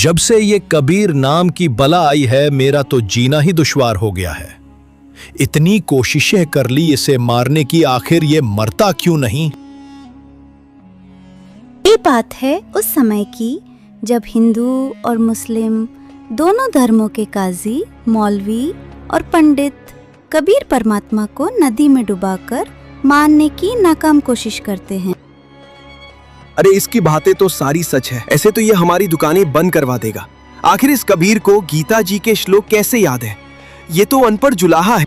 जब से ये कबीर नाम की बला आई है, मेरा तो जीना ही दुश्वार हो गया है। इतनी कोशिशें कर ली इसे मारने की, आखिर ये मरता क्यों नहीं? ये बात है उस समय की जब हिंदू और मुस्लिम दोनों धर्मों के काजी, मौलवी और पंडित कबीर परमात्मा को नदी में डुबाकर मारने की नाकाम कोशिश करते हैं। अरे इसकी बातें तो सारी सच है। ऐसे तो ये हमारी दुकानें बंद करवा देगा। आखिर इस कबीर को गीता जी के श्लोक कैसे याद है? ये तो अनपढ़ जुलाहा है।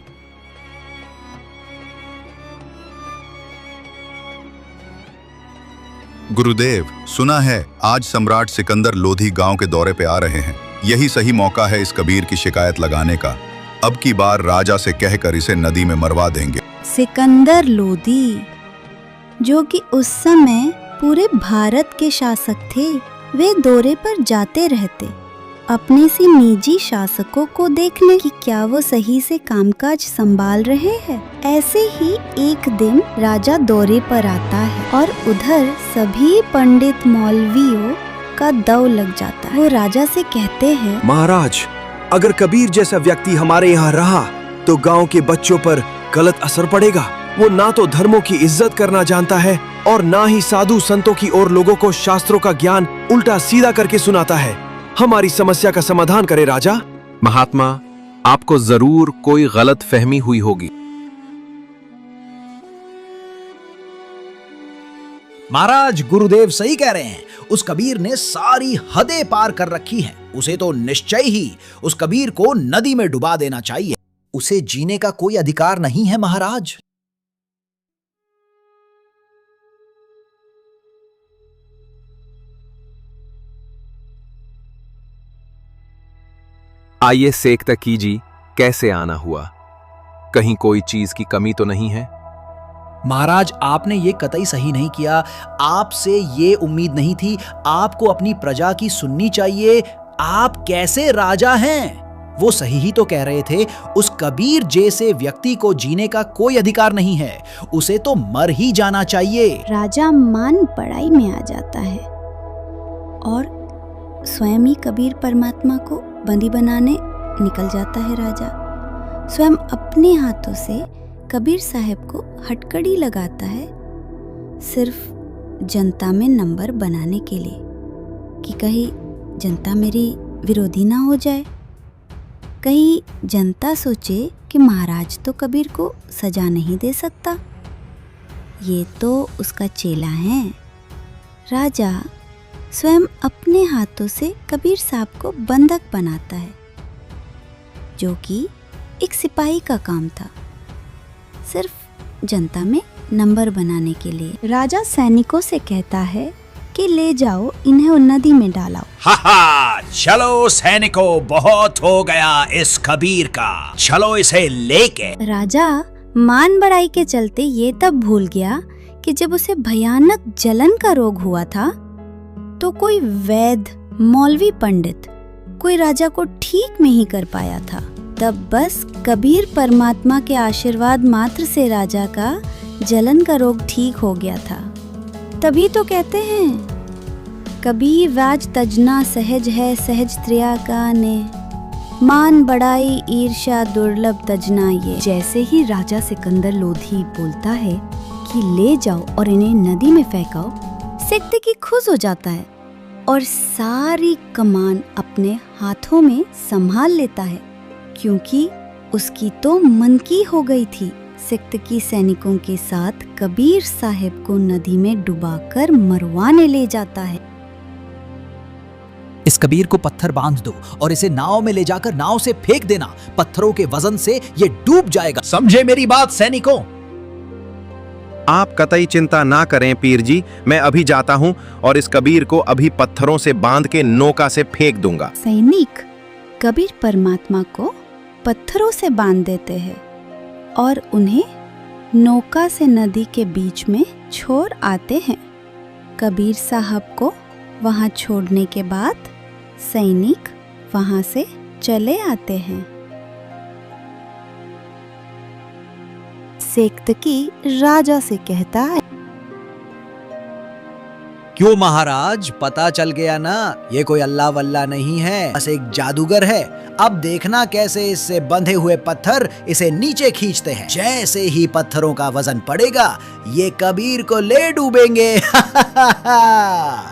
गुरुदेव, सुना है आज सम्राट सिकंदर लोधी गांव के दौरे पे आ रहे हैं। यही सही मौका है इस कबीर की शिकायत लगाने का। अब की बार राजा से कहकर इसे नदी में मरवा देंगे। सिकंदर लोधी, जो कि उस समय पूरे भारत के शासक थे, वे दौरे पर जाते रहते अपने से निजी शासकों को देखने कि क्या वो सही से कामकाज संभाल रहे हैं। ऐसे ही एक दिन राजा दौरे पर आता है और उधर सभी पंडित मौलवियों का दौर लग जाता है। वो राजा से कहते हैं, महाराज, अगर कबीर जैसा व्यक्ति हमारे यहाँ रहा तो गांव के बच्चों पर गलत असर पड़ेगा। वो ना तो धर्मों की इज्जत करना जानता है और ना ही साधु संतों की और लोगों को शास्त्रों का ज्ञान उल्टा सीधा करके सुनाता है। हमारी समस्या का समाधान करे राजा। महात्मा, आपको जरूर कोई गलत फहमी हुई होगी। महाराज, गुरुदेव सही कह रहे हैं। उस कबीर ने सारी हदें पार कर रखी हैं। उसे तो निश्चय ही उस कबीर को नदी में डुबा देना चाहिए। उसे जीने का कोई अधिकार नहीं है महाराज। आइए सेक कीजिए, कैसे आना हुआ? कहीं कोई चीज की कमी तो नहीं है? महाराज, आपने ये कतई सही नहीं किया। आपसे ये उम्मीद नहीं थी। आपको अपनी प्रजा की सुननी चाहिए। आप कैसे राजा हैं? वो सही ही तो कह रहे थे। उस कबीर जैसे व्यक्ति को जीने का कोई अधिकार नहीं है। उसे तो मर ही जाना चाहिए। राजा मान पढ़ाई में आ जाता है और स्वयं ही कबीर परमात्मा को बंदी बनाने निकल जाता है। राजा स्वयं अपने हाथों से कबीर साहब को हथकड़ी लगाता है, सिर्फ जनता में नंबर बनाने के लिए कि कहीं जनता मेरी विरोधी ना हो जाए, कहीं जनता सोचे कि महाराज तो कबीर को सजा नहीं दे सकता, ये तो उसका चेला है। राजा स्वयं अपने हाथों से कबीर साहब को बंधक बनाता है, जो कि एक सिपाही का काम था, सिर्फ जनता में नंबर बनाने के लिए। राजा सैनिकों से कहता है कि ले जाओ, इन्हें नदी में डालाओ। हा, चलो सैनिकों, बहुत हो गया इस कबीर का। चलो इसे लेके। राजा मान बढ़ाई के चलते ये तब भूल गया कि जब उसे भयानक जलन का रोग हुआ था तो कोई वैद्य, मौलवी, पंडित कोई राजा को ठीक नहीं कर पाया था। तब बस कबीर परमात्मा के आशीर्वाद मात्र से राजा का जलन का रोग ठीक हो गया था। तभी तो कहते हैं, कबीर वाज तजना सहज है, सहज त्रिया का ने, मान बढ़ाई ईर्ष्या दुर्लभ तजना ये। जैसे ही राजा सिकंदर लोधी बोलता है कि ले जाओ और इन्हें नदी में फेंकाओ, सिकंदर खुश हो जाता है और सारी कमान अपने हाथों में संभाल लेता है, क्योंकि उसकी तो मन की हो गई थी। सिकंदर सैनिकों के साथ कबीर साहब को नदी में डुबाकर मरवाने ले जाता है। इस कबीर को पत्थर बांध दो और इसे नाव में ले जाकर नाव से फेंक देना। पत्थरों के वजन से ये डूब जाएगा। समझे मेरी बात सैनिकों? आप कतई चिंता ना करें पीर जी, मैं अभी जाता हूँ और इस कबीर को अभी पत्थरों से बांध के नौका से फेंक दूंगा। सैनिक कबीर परमात्मा को पत्थरों से बांध देते हैं और उन्हें नौका से नदी के बीच में छोड़ आते हैं। कबीर साहब को वहां छोड़ने के बाद सैनिक वहां से चले आते हैं। सेक्तकी राजा से कहता है, क्यों महाराज, पता चल गया ना, ये कोई अल्लाह वल्ला नहीं है, बस एक जादूगर है। अब देखना कैसे इससे बंधे हुए पत्थर इसे नीचे खींचते हैं। जैसे ही पत्थरों का वजन पड़ेगा, ये कबीर को ले डूबेंगे।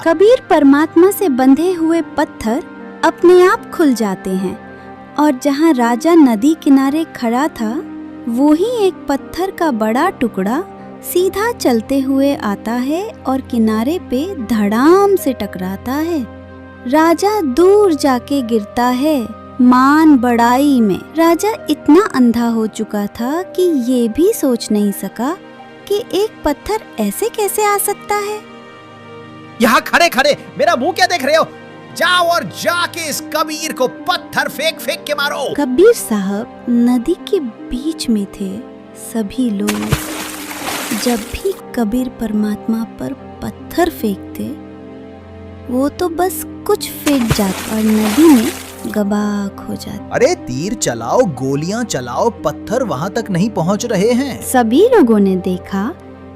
कबीर परमात्मा से बंधे हुए पत्थर अपने आप खुल जाते हैं और जहाँ राजा नदी किनारे खड़ा था, वो ही एक पत्थर का बड़ा टुकड़ा सीधा चलते हुए आता है और किनारे पे धड़ाम से टकराता है। राजा दूर जाके गिरता है मान बढ़ाई में। राजा इतना अंधा हो चुका था कि ये भी सोच नहीं सका कि एक पत्थर ऐसे कैसे आ सकता है। यहाँ खड़े खड़े मेरा मुंह क्या देख रहे हो? जाओ और जाके इस कबीर को पत्थर फेंक फेंक के मारो। कबीर साहब नदी के बीच में थे। सभी लोग जब भी कबीर परमात्मा पर पत्थर फेंकते, वो तो बस कुछ फेंक जाता और नदी में गबाक हो जाता। अरे तीर चलाओ, गोलियां चलाओ, पत्थर वहां तक नहीं पहुंच रहे हैं। सभी लोगों ने देखा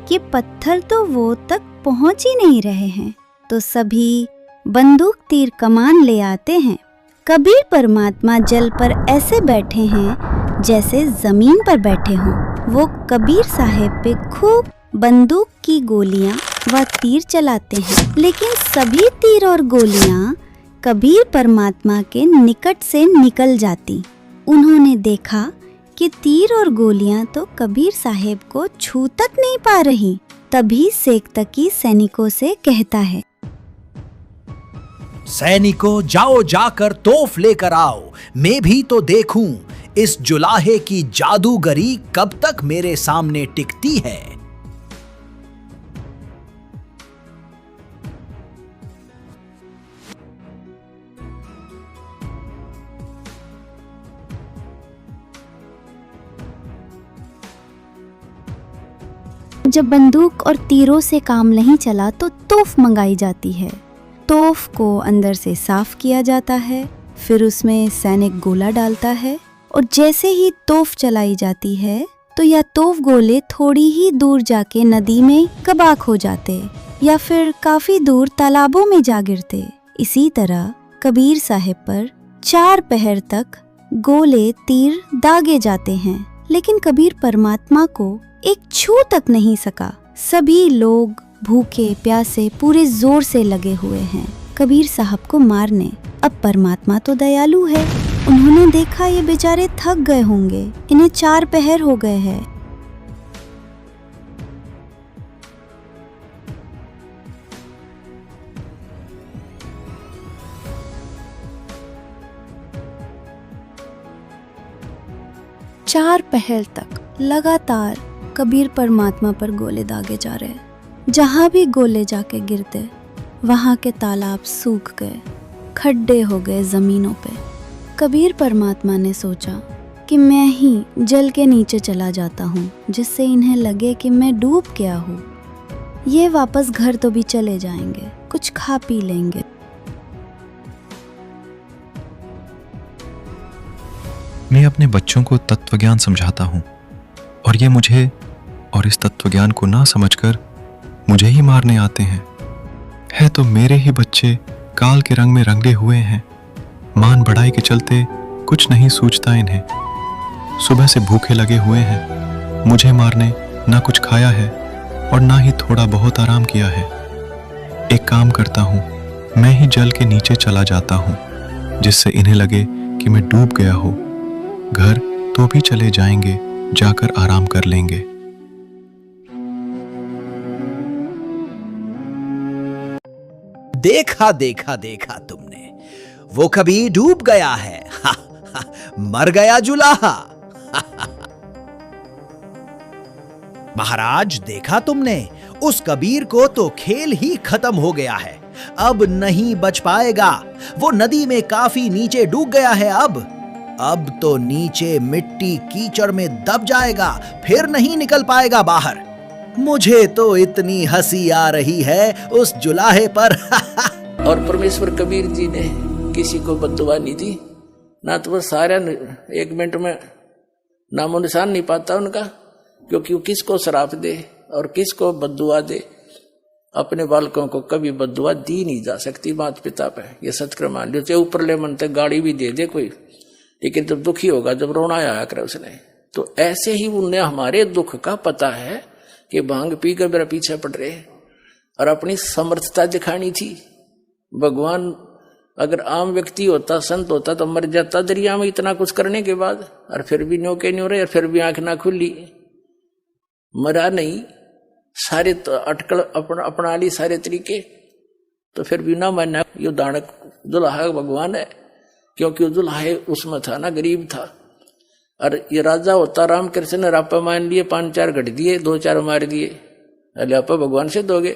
कि पत्थर तो वो तक पहुंच ही नहीं रहे हैं, तो सभी बंदूक तीर कमान ले आते हैं। कबीर परमात्मा जल पर ऐसे बैठे हैं जैसे जमीन पर बैठे हों। वो कबीर साहेब पे खूब बंदूक की गोलियां व तीर चलाते हैं, लेकिन सभी तीर और गोलियां कबीर परमात्मा के निकट से निकल जाती। उन्होंने देखा कि तीर और गोलियां तो कबीर साहेब को छू तक नहीं पा रही। तभी सेक्तकी सैनिकों से कहता है, सैनिकों जाओ जाकर तोफ लेकर आओ, मैं भी तो देखूं इस जुलाहे की जादूगरी कब तक मेरे सामने टिकती है। जब बंदूक और तीरों से काम नहीं चला तो तोफ मंगाई जाती है। तोफ को अंदर से साफ किया जाता है, फिर उसमें सैनिक गोला डालता है और जैसे ही तोफ चलाई जाती है तो यह तोफ गोले थोड़ी ही दूर जाके नदी में कबाक हो जाते या फिर काफी दूर तालाबों में जा गिरते। इसी तरह कबीर साहिब पर 4 पहर तक गोले तीर दागे जाते हैं, लेकिन कबीर परमात्मा को एक छू तक नहीं सका। सभी लोग भूखे प्यासे पूरे जोर से लगे हुए हैं कबीर साहब को मारने। अब परमात्मा तो दयालु है, उन्होंने देखा ये बेचारे थक गए होंगे, इन्हें 4 पहर हो गए हैं। चार पहर तक लगातार कबीर परमात्मा पर गोले दागे जा रहे। जहाँ भी गोले जाके गिरते वहाँ के तालाब सूख गए, खड्डे हो गए जमीनों पे। कबीर परमात्मा ने सोचा कि मैं ही जल के नीचे चला जाता हूँ, जिससे इन्हें लगे कि मैं डूब गया हूँ। ये वापस घर तो भी चले जाएंगे, कुछ खा पी लेंगे। मैं अपने बच्चों को तत्वज्ञान समझाता हूँ और ये मुझे और इस तत्वज्ञान को ना समझकर मुझे ही मारने आते हैं। है तो मेरे ही बच्चे काल के रंग में रंगे हुए हैं। मान बढ़ाई के चलते कुछ नहीं सूझता इन्हें। सुबह से भूखे लगे हुए हैं, मुझे मारने ना कुछ खाया है और ना ही थोड़ा बहुत आराम किया है। एक काम करता हूँ, मैं ही जल के नीचे चला जाता हूँ, जिससे इन्हें लगे कि मैं डूब गया हूँ। घर तो भी चले जाएंगे, जाकर आराम कर लेंगे। देखा देखा देखा तुमने, वो कभी डूब गया है। मर गया जुलाहा। महाराज देखा तुमने, उस कबीर को तो खेल ही खत्म हो गया है, अब नहीं बच पाएगा। वो नदी में काफी नीचे डूब गया है। अब तो नीचे मिट्टी कीचड़ में दब जाएगा, फिर नहीं निकल पाएगा बाहर। मुझे तो इतनी हंसी आ रही है उस जुलाहे पर। और परमेश्वर कबीर जी ने किसी को बद्दुआ नहीं दी, ना तो वो सारा 1 मिनट में नामो निशान नहीं पाता उनका, क्योंकि वो किसको श्राप दे और किसको बद्दुआ दे अपने बालकों को कभी बद्दुआ दी नहीं जा सकती माता पिता पे, ये सत्क्रम मान लो। चाहे ऊपर ले मन तक गाड़ी भी दे दे कोई, लेकिन जब दुखी होगा, जब रोना आया करे उसने, तो ऐसे ही उन्हें हमारे दुख का पता है कि भांग पी कर मेरा पीछे पड़ रहे और अपनी समर्थता दिखानी थी। भगवान अगर आम व्यक्ति होता, संत होता, तो मर जाता दरिया में इतना कुछ करने के बाद, और फिर भी न्योके न्यो रहे, और फिर भी आंख ना खुली। मरा नहीं, सारे तो अटकल अपना ली सारे तरीके, तो फिर भी ना माना। ये दानक दुल्हा भगवान है, क्योंकि वो दुल्हा उसमें था ना, गरीब था। और ये राजा होता रामकृष्ण ने रापा मान लिए, 5-4 घट दिए, 2-4 मार दिए, अरे आपा भगवान से दोगे?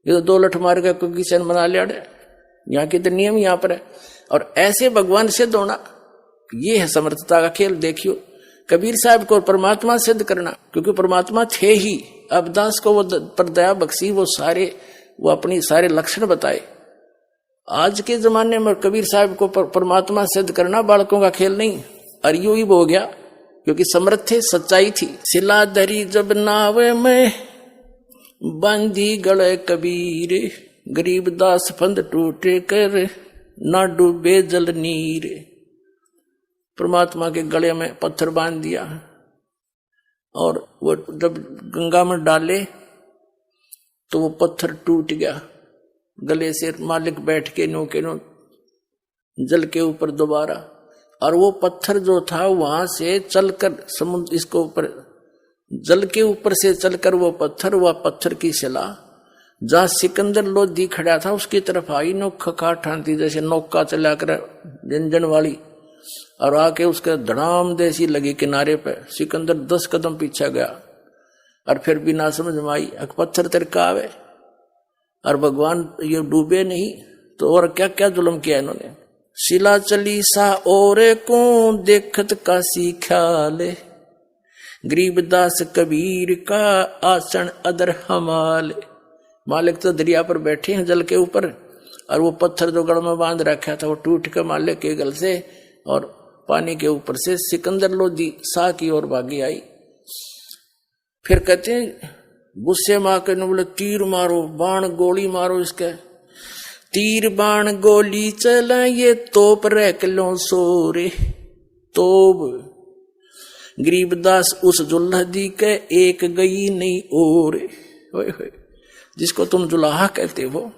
ये तो 2 लठ मार के कोई किसान बना लिया। यहाँ के तो नियम यहाँ पर है, और ऐसे भगवान से दोना, ये है समर्थता का खेल। देखियो कबीर साहब को परमात्मा सिद्ध करना, क्योंकि परमात्मा थे ही। अबदास को वो पर दया बख्शी, वो अपनी सारे लक्षण बताए। आज के जमाने में कबीर साहब को परमात्मा सिद्ध करना बालकों का खेल नहीं, और यूं ही हो गया, क्योंकि समर्थ थे, सच्चाई थी। सिला दरी जब नावे में बांधी गले कबीर, गरीब दास फंद टूटे कर ना डूबे जल नीर। परमात्मा के गले में पत्थर बांध दिया, और वो जब गंगा में डाले तो वो पत्थर टूट गया गले से। मालिक बैठ के नो जल के ऊपर दोबारा, और वो पत्थर जो था वहां से चलकर समुद्र, इसको ऊपर जल के ऊपर से चलकर वो पत्थर की शिला जहां सिकंदर लोधी खड़ा था उसकी तरफ आई, नौका ठानती जैसे नौका चला कर जंजन वाली, और आके उसके धड़ाम देसी लगी किनारे पे। सिकंदर 10 कदम पीछे गया, और फिर भी ना समझ में आई, पत्थर तिरका आवे, और भगवान ये डूबे नहीं तो और क्या क्या जुल्म किया इन्होंने। शिला चली सा ओरे को देखत काशी ख्याल, गरीबदास कबीर का आसन अदर हमाल। मालिक तो दरिया पर बैठे हैं जल के ऊपर, और वो पत्थर जो गढ़ में बांध रखा था वो टूट कर मालिक के गल से और पानी के ऊपर से सिकंदर लोधी सा की ओर भागी आई। फिर कहते हैं गुस्से में आकर बोले तीर मारो, बाण गोली मारो इसके। तीर बाण गोली चला ये तोप रख लो सोरे, तोब गरीबदास उस जुल्हदी के एक गई नहीं और। जिसको तुम जुलाहा कहते हो,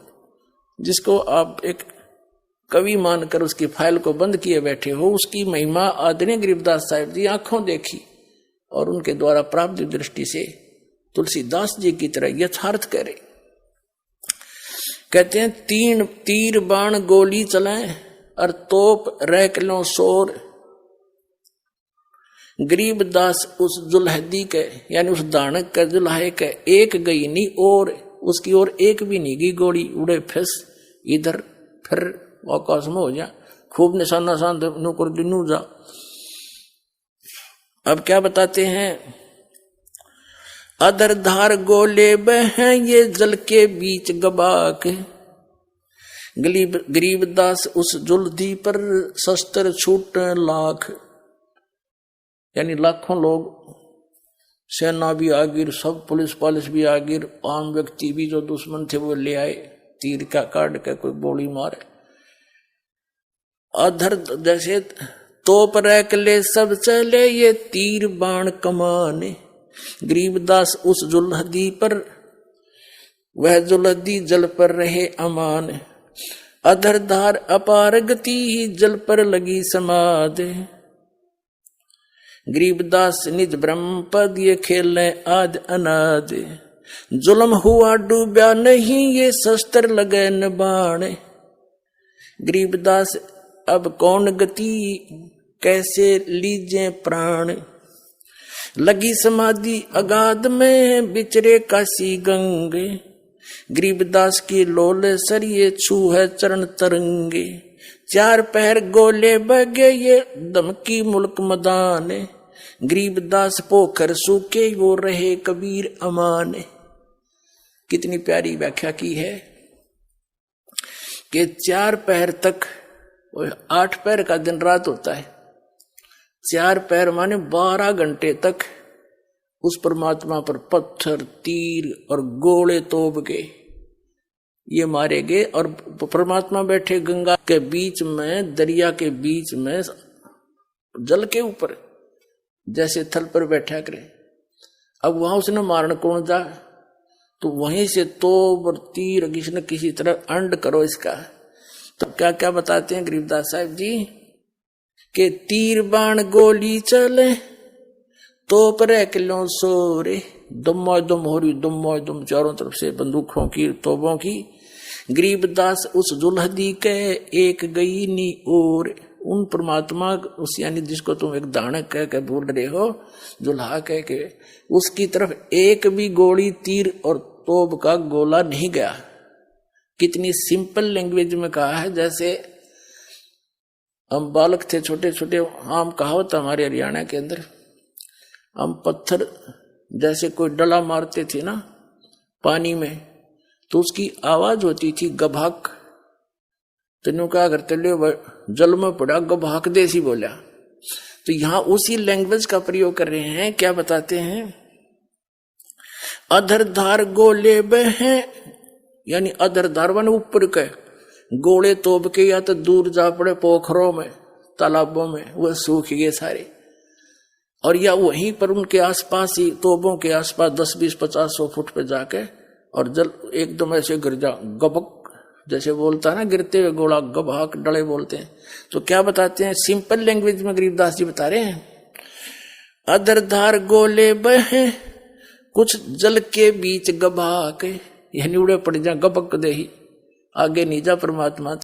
जिसको आप एक कवि मानकर उसकी फाइल को बंद किए बैठे हो, उसकी महिमा आदरणीय गरीबदास साहिब जी आंखों देखी, और उनके द्वारा प्राप्त दृष्टि से तुलसीदास जी की तरह यथार्थ करे। कहते हैं तीर बाण गोली चलाएं और तोप रख लो शोर। गरीबदास उस जुल्हदी के यानी उस दानक के जुल्हे के एक गई नहीं और, उसकी ओर एक भी नहीं गई गोली। उड़े फिस इधर फिर आकाश में हो जा, खूब निशाना शांत नुकर दिनू जा। अब क्या बताते हैं, अदर धार गोले बह ये जल के बीच गबाक। गरीबदास उस जुल्दी पर शस्त्र छूट लाख, यानी लाखों लोग, सेना भी आ गिर, सब पुलिस पालिस भी आ गिर, आम व्यक्ति भी जो दुश्मन थे वो ले आए, तीर का काट के कोई गोली मारे। अधर जैसे तोप रख ले सब चले ये तीर बाण कमाने। गरीबदास उस जुल्हदी पर, वह जुल्हदी जल पर रहे अमान। अधर धार अपार गति जल पर लगी समाध। गरीबदास निज ब्रह्म पद ये खेले आद अनाद। जुल्म हुआ डूबा नहीं ये शस्त्र लगे न बाण। गरीबदास अब कौन गति कैसे लीजे प्राण। लगी समाधि अगाध में बिचरे काशी गंगे। गरीबदास की लोले सरिये छू है चरण तरंगे। चार पहर गोले बगे ये दमकी मुल्क मदान। गरीबदास पोखर सूखे वो रहे कबीर अमान। कितनी प्यारी व्याख्या की है कि 4 पहर तक, 8 पहर का दिन रात होता है, 4 पहर माने 12 घंटे तक उस परमात्मा पर पत्थर तीर और गोले तोप के ये मारे गए और परमात्मा बैठे गंगा के बीच में, दरिया के बीच में, जल के ऊपर जैसे थल पर बैठा करे। अब वहां उसने मारन कौन जा, तो वहीं से तोप और तीर किसी न किसी तरह अंड करो इसका। तो क्या क्या बताते हैं गरीबदास साहब जी के तीर बाण गोली चले तोप रे किलो सोरे, दुम्मो दुम हो रही, दुम्मो दुम चारों तरफ से बंदूकों की, तोपों की। गरीबदास उस दुल्हदी के एक गई नी और, उन परमात्मा उस यानी जिसको तुम एक दानक कह के बोल रहे हो, दुल्हा कह के, उसकी तरफ एक भी गोली, तीर और तोप का गोला नहीं गया। कितनी सिंपल लैंग्वेज में कहा है, जैसे हम बालक थे छोटे छोटे, आम कहावत हमारे हरियाणा के अंदर, हम पत्थर जैसे कोई डला मारते थे ना पानी में, तो उसकी आवाज होती थी गभाक। तेनों क्या करते ले जल में पड़ा गभाक देसी बोला। तो यहां उसी लैंग्वेज का प्रयोग कर रहे हैं। क्या बताते हैं, अधरधार गोले बहे, यानी अधरधार वन ऊपर के गोले तोप के या तो दूर जा पड़े पोखरों में, तालाबों में, वह सूख गए सारे। और या वहीं पर उनके आसपास ही, तोपों के आसपास 10, 20, 50, 100 फुट पे जाके, और जल एकदम ऐसे गिर जा, गबक जैसे बोलता है ना गिरते हुए गोला, गभाक डले बोलते हैं। तो क्या बताते हैं, सिंपल लैंग्वेज में गरीबदास जी बता रहे हैं, अधरधार गोले बहे कुछ जल के बीच गभाक, यानी उड़े पड़ जा, गबक दे ही, आगे नीजा परमात्मा